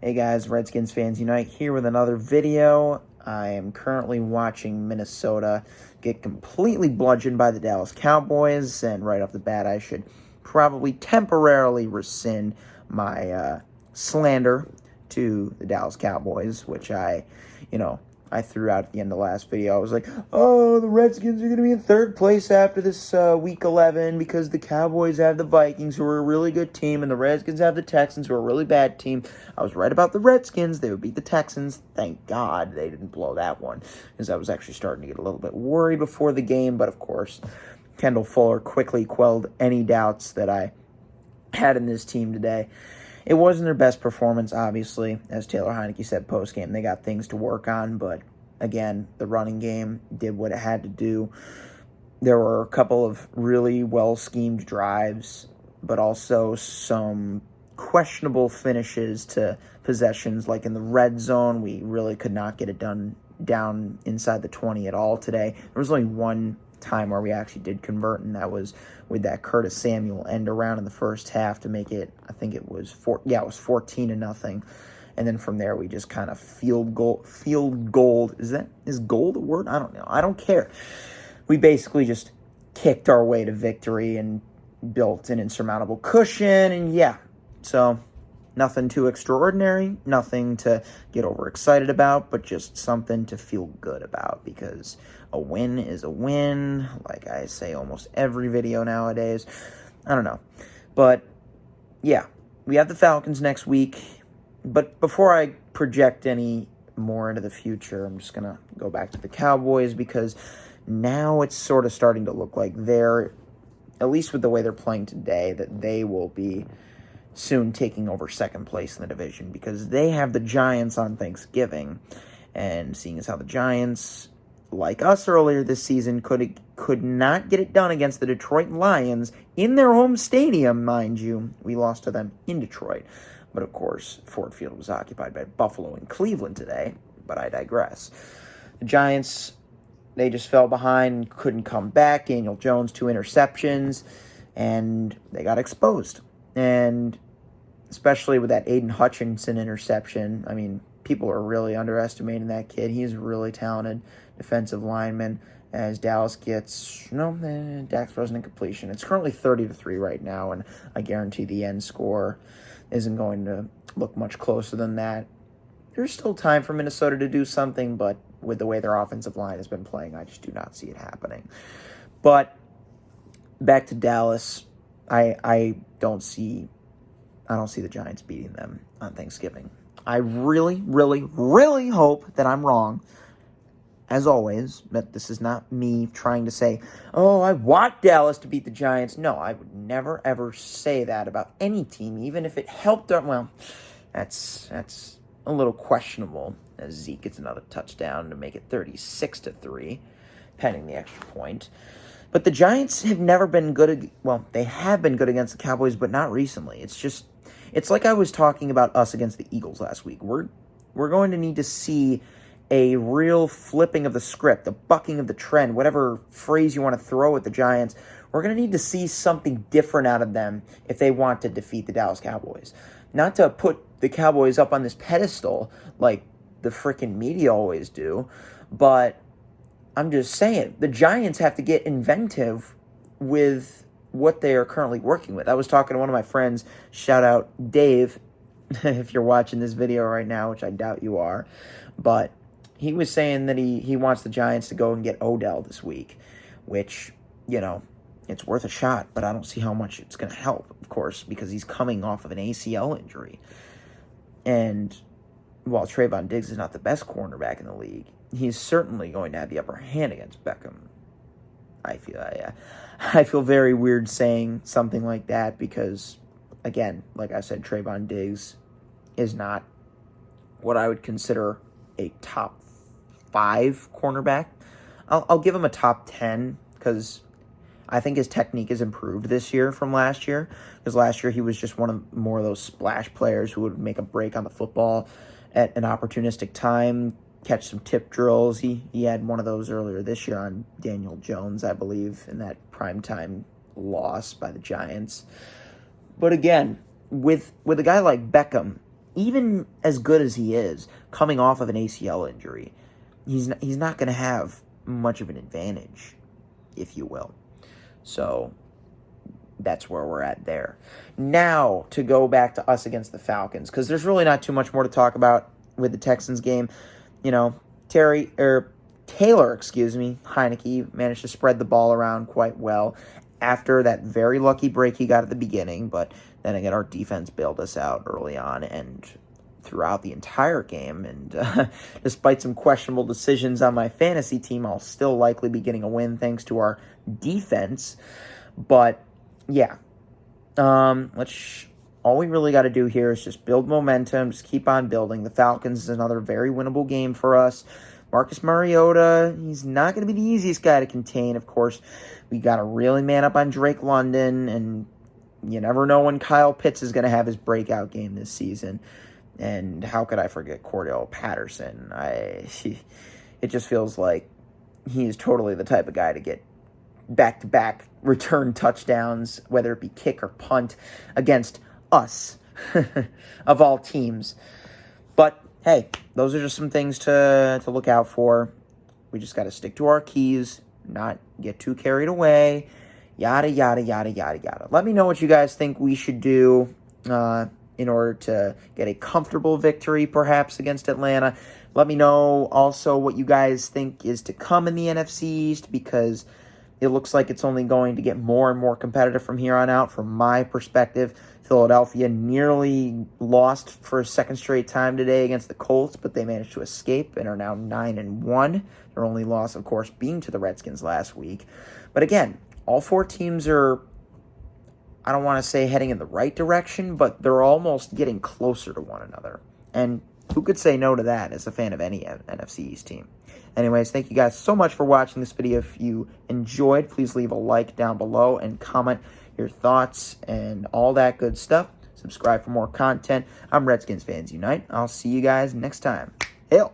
Hey guys, Redskins fans unite here with another video. I am currently watching Minnesota get completely bludgeoned by the Dallas Cowboys, and right off the bat I should probably temporarily rescind my slander to the Dallas Cowboys, which I threw out at the end of the last video. I was like, oh, the Redskins are going to be in third place after this Week 11 because the Cowboys have the Vikings, who are a really good team, and the Redskins have the Texans, who are a really bad team. I was right about the Redskins. They would beat the Texans. Thank God they didn't blow that one, because I was actually starting to get a little bit worried before the game. But, of course, Kendall Fuller quickly quelled any doubts that I had in this team today. It wasn't their best performance, obviously. As Taylor Heineke said post-game, they got things to work on, but again, the running game did what it had to do. There were a couple of really well-schemed drives, but also some questionable finishes to possessions, like in the red zone. We really could not get it done down inside the 20 at all today. There was only one time where we actually did convert, and that was with that Curtis Samuel end around in the first half to make it, I think it was 14-0. And then from there we just kind of field gold. Is gold a word? I don't know. I don't care. We basically just kicked our way to victory and built an insurmountable cushion, and so nothing too extraordinary, nothing to get overexcited about, but just something to feel good about, because a win is a win, like I say almost every video nowadays. I don't know. But, yeah, we have the Falcons next week. But before I project any more into the future, I'm just going to go back to the Cowboys, because now it's sort of starting to look like they're, at least with the way they're playing today, that they will be soon taking over second place in the division, because they have the Giants on Thanksgiving. And seeing as how the Giants, like us earlier this season, could not get it done against the Detroit Lions in their home stadium, mind you. We lost to them in Detroit. But, of course, Ford Field was occupied by Buffalo and Cleveland today. But I digress. The Giants, they just fell behind, couldn't come back. Daniel Jones, 2 interceptions, and they got exposed. And especially with that Aiden Hutchinson interception, I mean, people are really underestimating that kid. He's a really talented defensive lineman, as Dallas gets, Dak throws an incompletion. It's currently 30-3 right now, and I guarantee the end score isn't going to look much closer than that. There's still time for Minnesota to do something, but with the way their offensive line has been playing, I just do not see it happening. But back to Dallas, I don't see the Giants beating them on Thanksgiving. I really, really, really hope that I'm wrong. As always, that this is not me trying to say, oh, I want Dallas to beat the Giants. No, I would never, ever say that about any team, even if it helped them. Well, that's a little questionable, as Zeke gets another touchdown to make it 36-3, pending the extra point. But the Giants have never been good. They have been good against the Cowboys, but not recently. It's like I was talking about us against the Eagles last week. We're going to need to see a real flipping of the script, a bucking of the trend, whatever phrase you want to throw at the Giants. We're going to need to see something different out of them if they want to defeat the Dallas Cowboys. Not to put the Cowboys up on this pedestal like the freaking media always do, but I'm just saying, the Giants have to get inventive with what they are currently working with. I was talking to one of my friends, shout out Dave, if you're watching this video right now, which I doubt you are, but he was saying that he wants the Giants to go and get Odell this week, which, it's worth a shot, but I don't see how much it's going to help, of course, because he's coming off of an ACL injury. And while Trayvon Diggs is not the best cornerback in the league, he's certainly going to have the upper hand against Beckham. I feel very weird saying something like that because, again, like I said, Trayvon Diggs is not what I would consider a top 5 cornerback. I'll give him a top 10 because I think his technique has improved this year from last year. Because last year he was just more of those splash players who would make a break on the football at an opportunistic time, catch some tip drills. He had one of those earlier this year on Daniel Jones, I believe, in that primetime loss by the Giants. But again, with a guy like Beckham, even as good as he is, coming off of an ACL injury, he's not going to have much of an advantage, if you will. So that's where we're at there. Now, to go back to us against the Falcons, because there's really not too much more to talk about with the Texans game. You know, Taylor, Heineke managed to spread the ball around quite well after that very lucky break he got at the beginning, but then again, our defense bailed us out early on and throughout the entire game, and despite some questionable decisions on my fantasy team, I'll still likely be getting a win thanks to our defense. But yeah, all we really got to do here is just build momentum, just keep on building. The Falcons is another very winnable game for us. Marcus Mariota, he's not going to be the easiest guy to contain. Of course, we got to really man up on Drake London, and you never know when Kyle Pitts is going to have his breakout game this season. And how could I forget Cordell Patterson? It just feels like he is totally the type of guy to get back-to-back return touchdowns, whether it be kick or punt, against us, of all teams. But, hey, those are just some things to look out for. We just got to stick to our keys, not get too carried away, yada, yada, yada, yada, yada. Let me know what you guys think we should do in order to get a comfortable victory, perhaps, against Atlanta. Let me know also what you guys think is to come in the NFC East, because it looks like it's only going to get more and more competitive from here on out. From my perspective, Philadelphia nearly lost for a second straight time today against the Colts, but they managed to escape and are now 9-1. Their only loss, of course, being to the Redskins last week. But again, all four teams are, I don't want to say heading in the right direction, but they're almost getting closer to one another. And who could say no to that as a fan of any NFC East team? Anyways, thank you guys so much for watching this video. If you enjoyed, please leave a like down below and comment your thoughts and all that good stuff. Subscribe for more content. I'm Redskins Fans Unite. I'll see you guys next time. Hail!